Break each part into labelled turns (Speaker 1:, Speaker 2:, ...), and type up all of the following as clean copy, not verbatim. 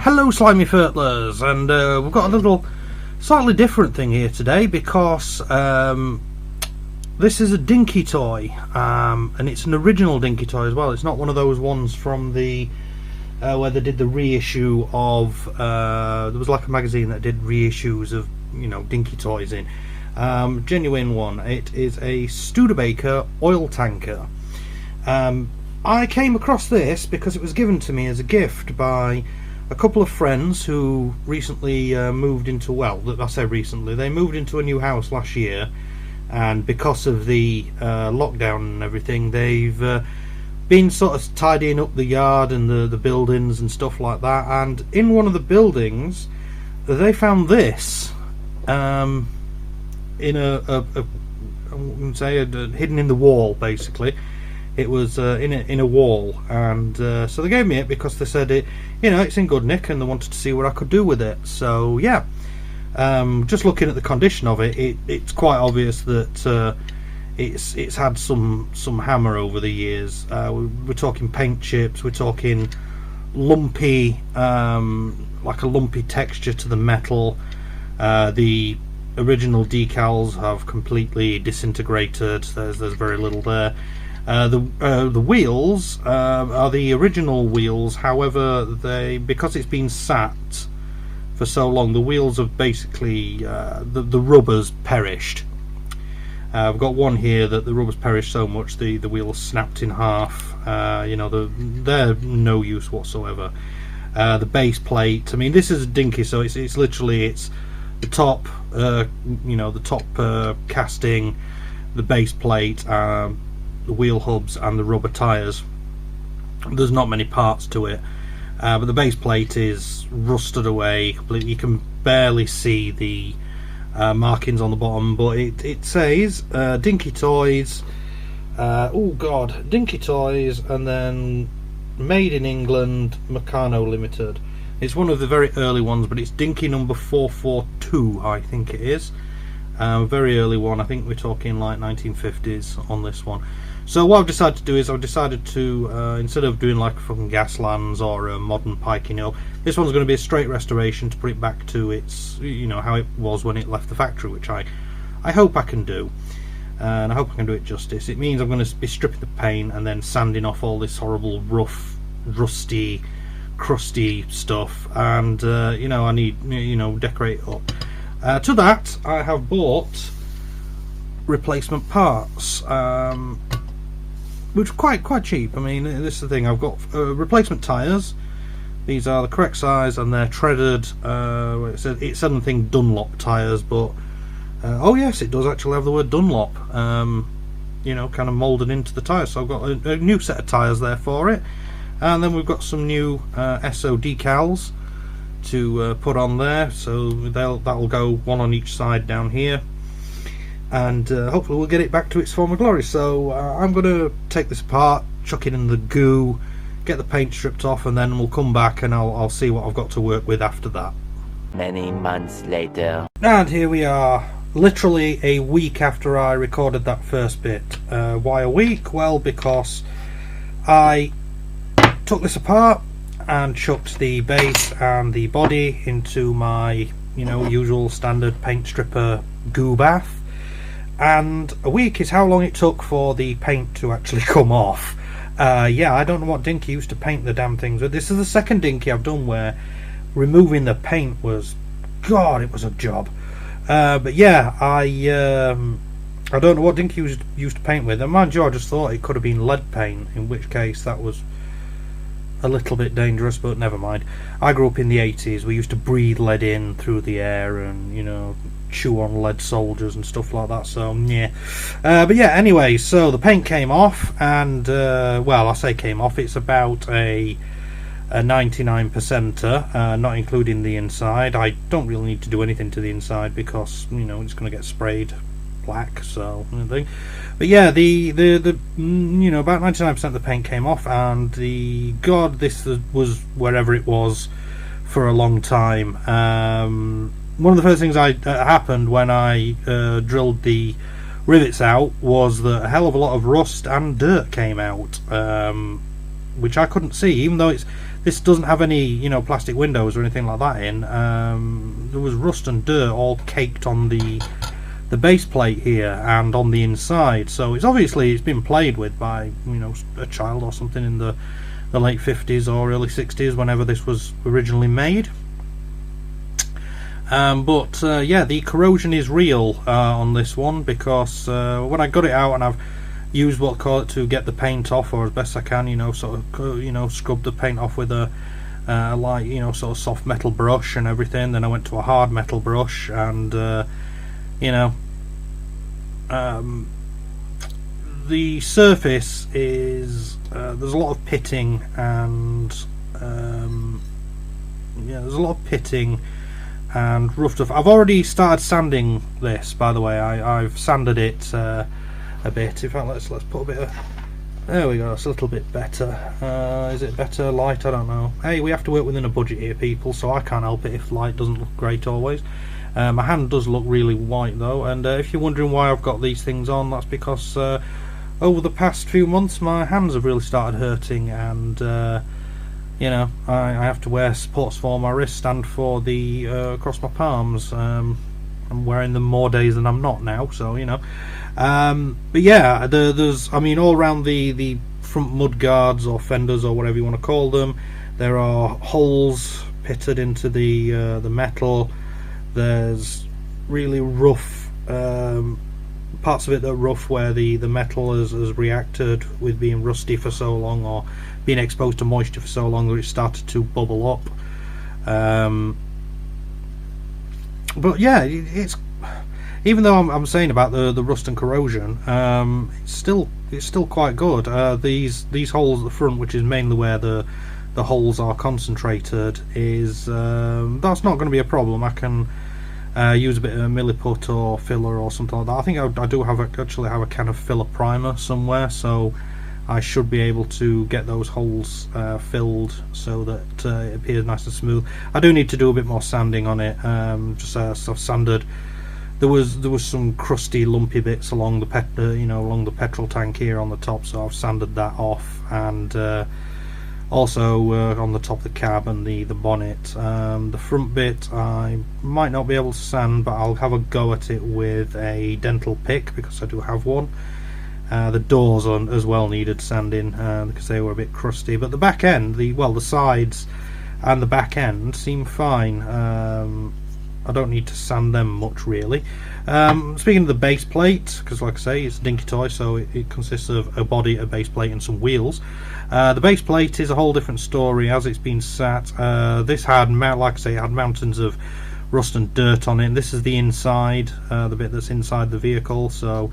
Speaker 1: Hello, slimy furtlers, and we've got a little slightly different thing here today because this is a Dinky toy, and it's an original Dinky toy as well. It's not one of those ones from the where they did the reissue of there was like a magazine that did reissues of, you know, Dinky toys in. Genuine one. It is a Studebaker oil tanker. I came across this because it was given to me as a gift by a couple of friends who recently moved into, well, I say recently, they moved into a new house last year, and because of the lockdown and everything, they've been sort of tidying up the yard and the buildings and stuff like that, and in one of the buildings they found this in I wouldn't say hidden in the wall. Basically it was in a wall, and so they gave me it because they said it, you know, it's in good nick and they wanted to see what I could do with it. So yeah, just looking at the condition of it, it's quite obvious that it's had some hammer over the years. We're talking paint chips, we're talking lumpy, like a lumpy texture to the metal. The original decals have completely disintegrated. There's very little there. The wheels are the original wheels, however, because it's been sat for so long, the wheels have basically the rubber's perished. I've got one here that the rubber's perished so much the wheels snapped in half. You know, they're no use whatsoever. The base plate, I mean, this is a Dinky, so it's literally the top, you know, the top casting, the base plate, the wheel hubs and the rubber tyres. There's not many parts to it, but the base plate is rusted away completely. You can barely see the markings on the bottom, but it says Dinky Toys, oh god, Dinky Toys, and then made in England, Meccano Limited. It's one of the very early ones, but it's Dinky number 442, I think it is. Very early one. I think we're talking like 1950s on this one. So what I've decided to do is I've decided to, instead of doing like a fucking Gaslands or a modern Pike, you know, this one's going to be a straight restoration to put it back to its, you know, how it was when it left the factory, which I hope I can do, and I hope I can do it justice. It means I'm going to be stripping the paint and then sanding off all this horrible rough, rusty, crusty stuff, and you know, I need, you know, decorate it up. To that I have bought replacement parts, which are quite cheap. I mean, this is the thing, I've got replacement tyres. These are the correct size and they're treaded. It said anything Dunlop tyres, but oh yes, it does actually have the word Dunlop, you know, kind of moulded into the tyres. So I've got a new set of tyres there for it, and then we've got some new SO decals to put on there, so that'll go one on each side down here, and hopefully we'll get it back to its former glory. So I'm going to take this apart, chuck it in the goo, get the paint stripped off, and then we'll come back and I'll see what I've got to work with after that.
Speaker 2: Many months later.
Speaker 1: And here we are, literally a week after I recorded that first bit. Why a week? Well, because I took this apart and chucked the base and the body into my, you know, usual standard paint stripper goo bath, and a week is how long it took for the paint to actually come off. Yeah, I don't know what Dinky used to paint the damn things with. This is the second Dinky I've done where removing the paint was, god, it was a job. But yeah, I don't know what Dinky used to paint with, and mind you, I just thought it could have been lead paint, in which case that was a little bit dangerous, but never mind. I grew up in the 80s. We used to breathe lead in through the air and, you know, chew on lead soldiers and stuff like that, so yeah. But yeah, anyway, so the paint came off, and well, I say came off, it's about a 99%er, not including the inside. I don't really need to do anything to the inside because, you know, it's going to get sprayed black, so anything. But yeah, the you know, about 99% of the paint came off, and this was wherever it was for a long time. One of the first things happened when I drilled the rivets out was that a hell of a lot of rust and dirt came out, which I couldn't see, even though this doesn't have any plastic windows or anything like that in. There was rust and dirt all caked on the base plate here and on the inside, so it's been played with by a child or something in the late 50s or early 60s, whenever this was originally made. But yeah, the corrosion is real on this one, because when I got it out and I've used what I call it to get the paint off, or as best I can, sort of scrub the paint off with a light sort of soft metal brush and everything. Then I went to a hard metal brush, and the surface is there's a lot of pitting, and yeah, there's a lot of pitting and rough stuff. I've already started sanding this, by the way. I've sanded it a bit. In fact, let's put a bit of, there we go, it's a little bit better. Is it better light? I don't know. Hey, we have to work within a budget here, people, so I can't help it if light doesn't look great always. My hand does look really white though, and if you're wondering why I've got these things on, that's because over the past few months my hands have really started hurting, and I have to wear supports for my wrist and for the across my palms. I'm wearing them more days than I'm not now, so but yeah, there's, I mean, all around the front mud guards or fenders or whatever you want to call them, there are holes pitted into the metal. There's really rough parts of it that are rough, where the metal has reacted with being rusty for so long, or being exposed to moisture for so long that it started to bubble up. But yeah, it's, even though I'm saying about the rust and corrosion, it's still quite good. These holes at the front, which is mainly where the holes are concentrated, is that's not going to be a problem. I can use a bit of milliput or filler or something like that. I think I do actually have a can of filler primer somewhere, so I should be able to get those holes filled so that it appears nice and smooth. I do need to do a bit more sanding on it. Just so I've sanded. There was some crusty, lumpy bits along the along the petrol tank here on the top, so I've sanded that off, and also on the top of the cab and the bonnet. The front bit I might not be able to sand, but I'll have a go at it with a dental pick, because I do have one. The doors as well needed sanding because they were a bit crusty, but the back end, the sides and the back end seem fine. I don't need to sand them much really. Speaking of the base plate, because like I say, it's a Dinky toy, so it consists of a body, a base plate and some wheels. The base plate is a whole different story as it's been sat. This had, like I say, it had mountains of rust and dirt on it, and this is the inside, the bit that's inside the vehicle. So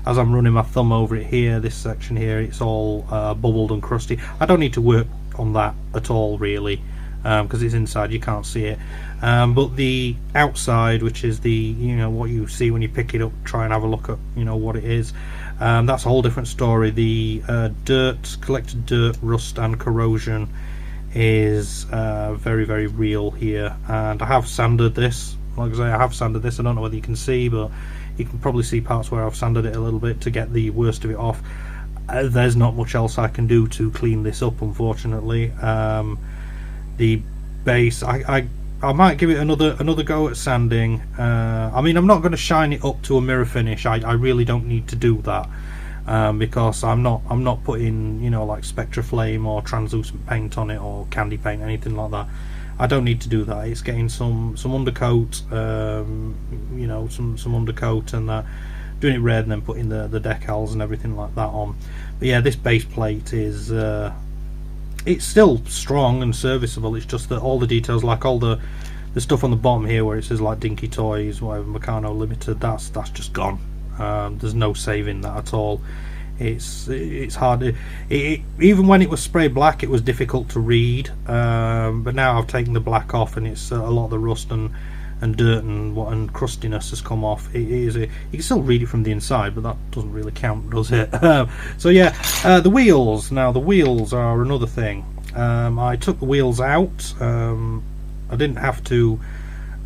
Speaker 1: as I'm running my thumb over it here, this section here, it's all bubbled and crusty. I don't need to work on that at all really, because it's inside, you can't see it. But the outside, which is the what you see when you pick it up, try and have a look at what it is, that's a whole different story. The collected dirt, rust and corrosion is very, very real here, and I have sanded this. Like I say, I have sanded this. I don't know whether you can see, but you can probably see parts where I've sanded it a little bit to get the worst of it off. There's not much else I can do to clean this up, unfortunately. The base, I might give it another go at sanding. I mean, I'm not going to shine it up to a mirror finish. I really don't need to do that, because I'm not putting like Spectra Flame or translucent paint on it, or candy paint, anything like that. I don't need to do that. It's getting some undercoat, some undercoat and that, doing it red, and then putting the decals and everything like that on. But yeah, this base plate is it's still strong and serviceable. It's just that all the details, like all the stuff on the bottom here where it says like Dinky Toys, whatever, Meccano Limited, that's just gone. There's no saving that at all. It's hard. Even when it was spray black, it was difficult to read. But now I've taken the black off, and it's a lot of the rust and dirt and crustiness has come off. You can still read it from the inside, but that doesn't really count, does it? So yeah, the wheels. Now the wheels are another thing. I took the wheels out I didn't have to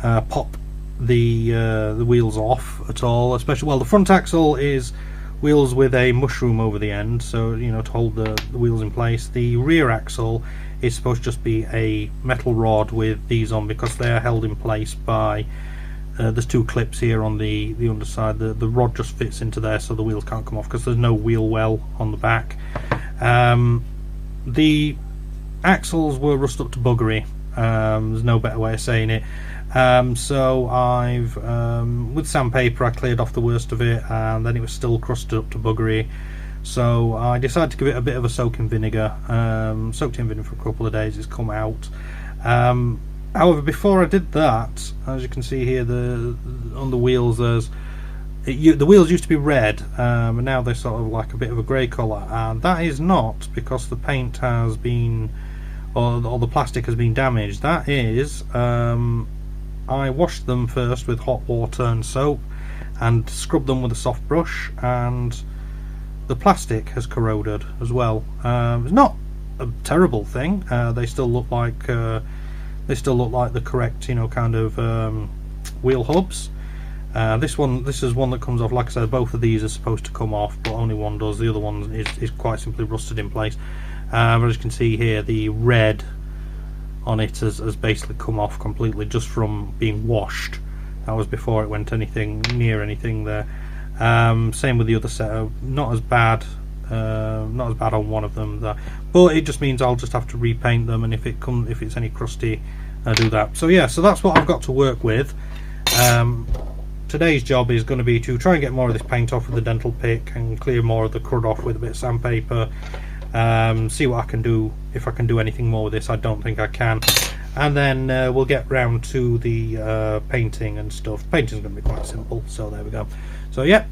Speaker 1: pop the wheels off at all, especially, well, the front axle is wheels with a mushroom over the end, so to hold the wheels in place. The rear axle is supposed to just be a metal rod with these on, because they are held in place by there's two clips here on the underside. The rod just fits into there, so the wheels can't come off because there's no wheel well on the back. The axles were rust up to buggery. There's no better way of saying it. So I've with sandpaper I cleared off the worst of it, and then it was still crusted up to buggery, so I decided to give it a bit of a soak in vinegar. Soaked in vinegar for a couple of days. It's come out. However, before I did that, as you can see here, on the wheels, the wheels used to be red, and now they're sort of like a bit of a grey colour, and that is not because the paint has been, or the plastic has been damaged. That is, I washed them first with hot water and soap and scrubbed them with a soft brush, and the plastic has corroded as well. It's not a terrible thing. They still look like the correct, kind of wheel hubs. This is one that comes off. Like I said, both of these are supposed to come off, but only one does. The other one is quite simply rusted in place. As you can see here, the red on it has basically come off completely just from being washed. That was before it went near anything there. Same with the other set. Not as bad on one of them, but it just means I'll just have to repaint them, and if it's any crusty, I'll do that. So yeah, so that's what I've got to work with. Today's job is going to be to try and get more of this paint off with the dental pick and clear more of the crud off with a bit of sandpaper. See what I can do, if I can do anything more with this. I don't think I can. And then we'll get round to the painting and stuff. Painting's going to be quite simple, so there we go. So yeah,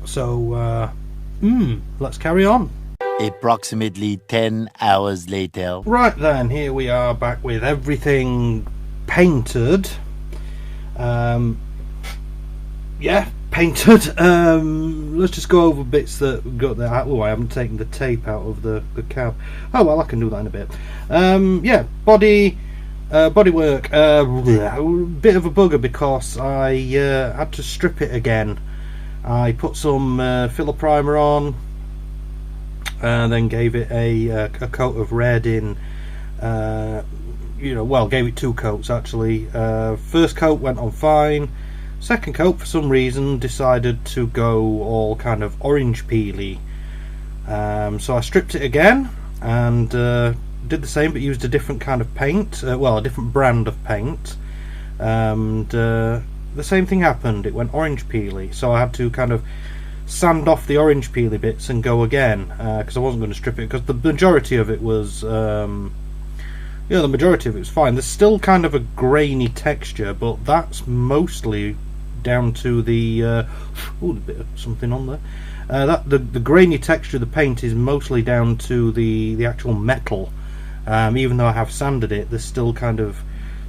Speaker 1: let's carry on.
Speaker 2: Approximately 10 hours later.
Speaker 1: Right then, here we are back with everything painted. Yeah, painted. Let's just go over bits that got there. Oh, I haven't taken the tape out of the cab. Oh well, I can do that in a bit. Yeah, body work. Bit of a bugger because I had to strip it again. I put some filler primer on, and then gave it a coat of red in. Gave it two coats actually. First coat went on fine. Second coat, for some reason, decided to go all kind of orange peely. So I stripped it again and did the same, but used a different kind of paint. A different brand of paint. And the same thing happened. It went orange peely. So I had to kind of sand off the orange peely bits and go again, because I wasn't going to strip it, because the majority of it was fine. There's still kind of a grainy texture, but that's mostly down to the a bit of something on there. The grainy texture of the paint is mostly down to the actual metal. Even though I have sanded it, there's still kind of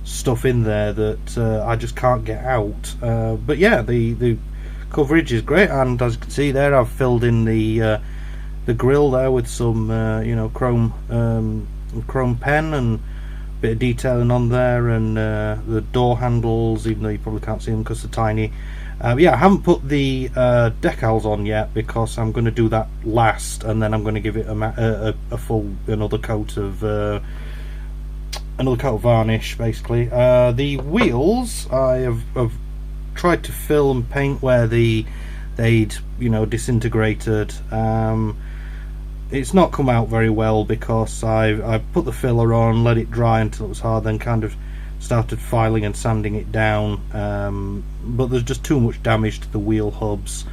Speaker 1: stuff in there that I just can't get out. But yeah, the coverage is great, and as you can see there, I've filled in the grill there with some chrome pen and bit of detailing on there, and the door handles, even though you probably can't see them because they're tiny. Yeah, I haven't put the decals on yet because I'm going to do that last, and then I'm going to give it a full another coat of varnish basically. The wheels I have tried to fill and paint where they'd disintegrated. It's not come out very well because I put the filler on, let it dry until it was hard, then kind of started filing and sanding it down, but there's just too much damage to the wheel hubs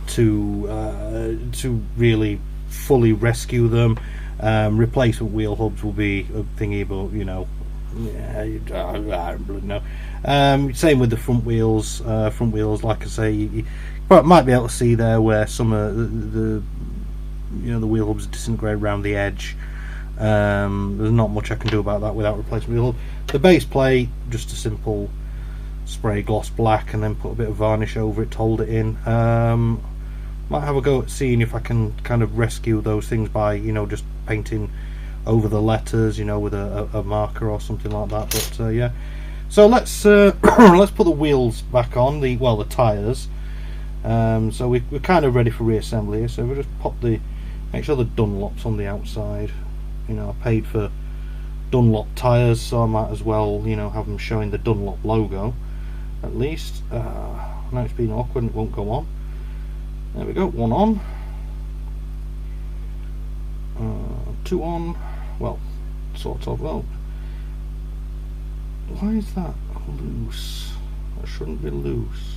Speaker 1: to really fully rescue them. Replacement wheel hubs will be a thingy, but I don't know. Same with the front wheels. Like I say, you might be able to see there where some of the wheel hubs are disintegrated around the edge. There's not much I can do about that without replacing wheel hub. The base plate, just a simple spray gloss black and then put a bit of varnish over it to hold it in. Might have a go at seeing if I can kind of rescue those things by just painting over the letters with a marker or something like that. But yeah, So let's let's put the wheels back on, the tyres. So we're kind of ready for reassembly here. So we'll just make sure the Dunlop's on the outside. You know, I paid for Dunlop tyres, so I might as well, you know, have them showing the Dunlop logo at least. Now it's been awkward and it won't go on. There we go, one on, two on. Well, sort of. Well, why is that loose? That shouldn't be loose.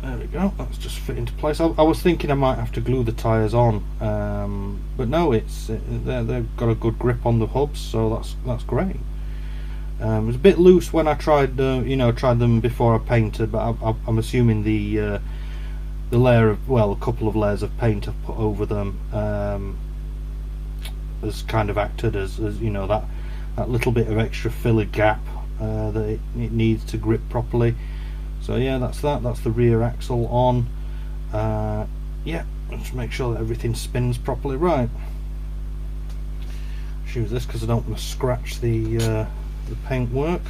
Speaker 1: There we go, that's just fit into place. I was thinking I might have to glue the tyres on, but no, they've got a good grip on the hubs, so that's great. It was a bit loose when I tried them before I painted, but I'm assuming the layer of, well, a couple of layers of paint I've put over them has kind of acted as you know, that little bit of extra filler gap that it needs to grip properly. So yeah, that's the rear axle on. Yeah, let's make sure that everything spins properly. Right, choose this because I don't want to scratch the paintwork.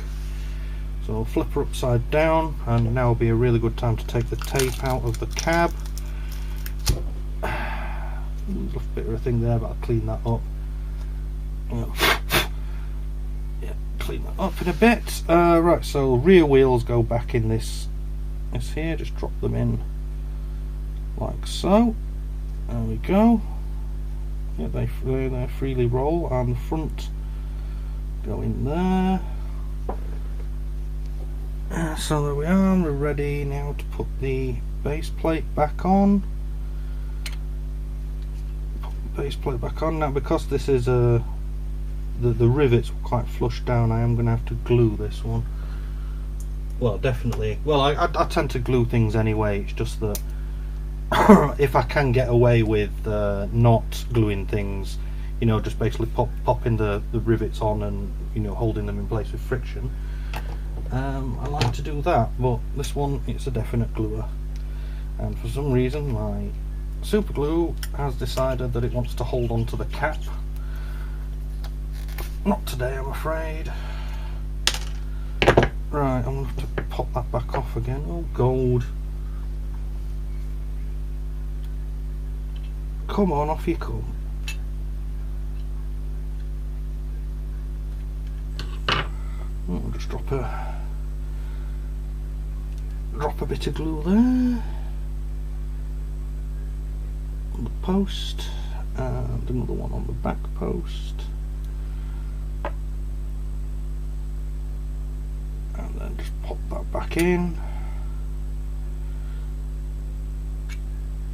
Speaker 1: So I'll flip her upside down, and now will be a really good time to take the tape out of the cab. There's a bit of a thing there, but I'll clean that up. Yeah, clean that up in a bit. Right, so rear wheels go back in this here. Just drop them in like so. There we go. Yeah, they freely roll, and the front go in there. So there we are. We're ready now to put the base plate back on. Put the base plate back on now, because this is the rivets were quite flush down. I am going to have to glue this one. Well, definitely. Well, I tend to glue things anyway. It's just that if I can get away with not gluing things, you know, just basically popping the rivets on and, you know, holding them in place with friction, I like to do that. But this one, it's a definite gluer, and for some reason my super glue has decided that it wants to hold on to the cap. Not today, I'm afraid. Right, I'm going to have to pop that back off again. Oh, gold. Come on, off you come. I'll just drop a bit of glue there on the post, and another one on the back post. And then just pop that back in.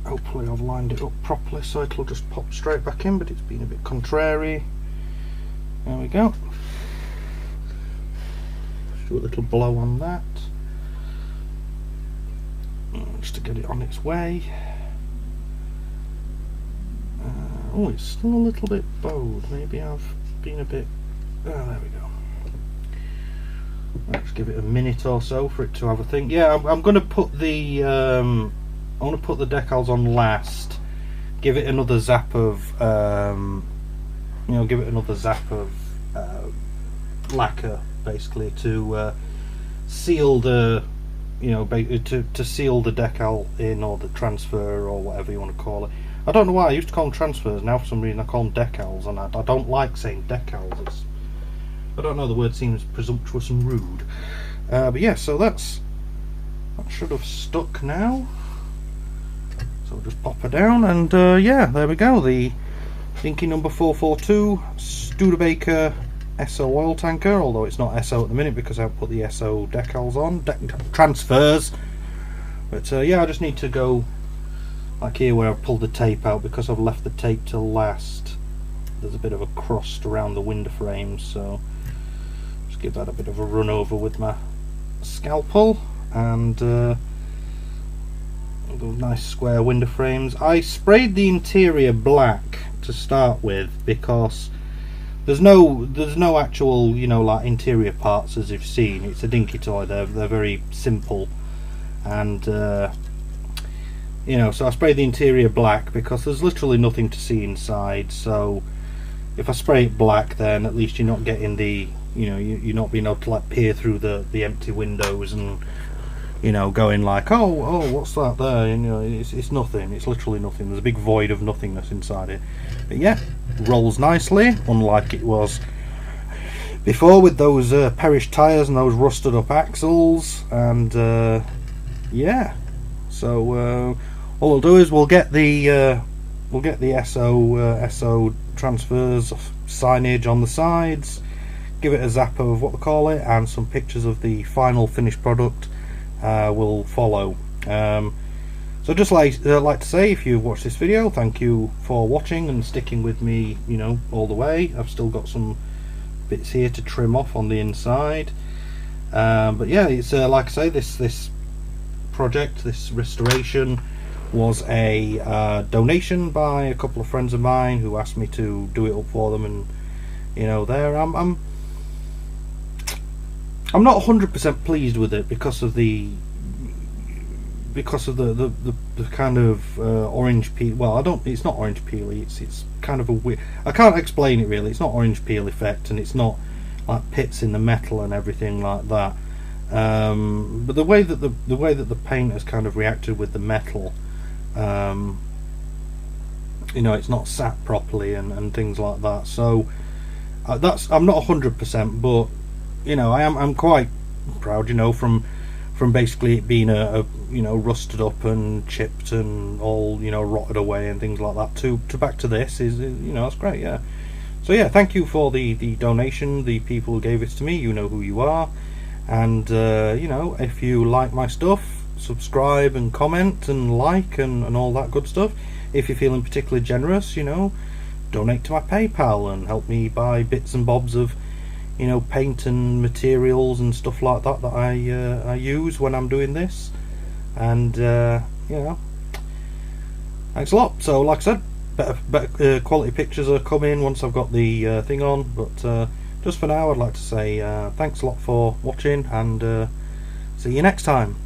Speaker 1: Hopefully I've lined it up properly so it'll just pop straight back in, but it's been a bit contrary. There we go. Just do a little blow on that, just to get it on its way. Oh, it's still a little bit bowed. Maybe I've been a bit... Oh, there we go. Let's give it a minute or so for it to have a think. Yeah, I'm going to put the I want to put the decals on last. Give it another zap of you know, give it another zap of lacquer, basically, to seal the, you know, to seal the decal in, or the transfer, or whatever you want to call it. I don't know why I used to call them transfers. Now for some reason I call them decals, and I don't like saying decals. I don't know, the word seems presumptuous and rude. But yeah, so that should have stuck now. So we'll just pop her down, and yeah, there we go. The Dinky number 442 Studebaker SO oil tanker, although it's not SO at the minute because I haven't put the SO decals on, transfers. But yeah, I just need to go, like here where I've pulled the tape out, because I've left the tape till last. There's a bit of a crust around the window frames, so just give that a bit of a run over with my scalpel, and those nice square window frames. I sprayed the interior black to start with because there's no actual, you know, like interior parts as you've seen. It's a Dinky toy. They're very simple, and you know, so I sprayed the interior black because there's literally nothing to see inside. So if I spray it black, then at least you're not getting the, you know, you're not being able to like peer through the empty windows and, you know, going like, oh, what's that there? You know, it's nothing. It's literally nothing. There's a big void of nothingness inside it. But yeah, rolls nicely, unlike it was before with those perished tyres and those rusted up axles. And yeah, so all we'll do is we'll get the SO transfers signage on the sides, give it a zap of what we call it, and some pictures of the final finished product will follow. So just like to say, if you've watched this video, thank you for watching and sticking with me, you know, all the way. I've still got some bits here to trim off on the inside, but yeah, it's like I say, this project, this restoration, was a donation by a couple of friends of mine who asked me to do it up for them. And you know, there I'm not 100% pleased with it because of the kind of orange peel. Well, it's not orange peely. It's kind of a weird. I can't explain it really. It's not orange peel effect, and it's not like pits in the metal and everything like that. But the way that the paint has kind of reacted with the metal, you know, it's not sat properly and things like that. So I'm not 100%, but you know, I'm quite proud, you know, from basically it being a you know, rusted up and chipped and all, you know, rotted away and things like that, to back to this is, you know, that's great. Yeah, so yeah, thank you for the donation, the people who gave it to me. You know who you are. And you know, if you like my stuff, subscribe and comment and like and all that good stuff. If you're feeling particularly generous, you know, donate to my PayPal and help me buy bits and bobs of, you know, paint and materials and stuff like that that I use when I'm doing this. And you know, thanks a lot. So like I said, better quality pictures are coming once I've got the thing on. But just for now, I'd like to say thanks a lot for watching, and see you next time.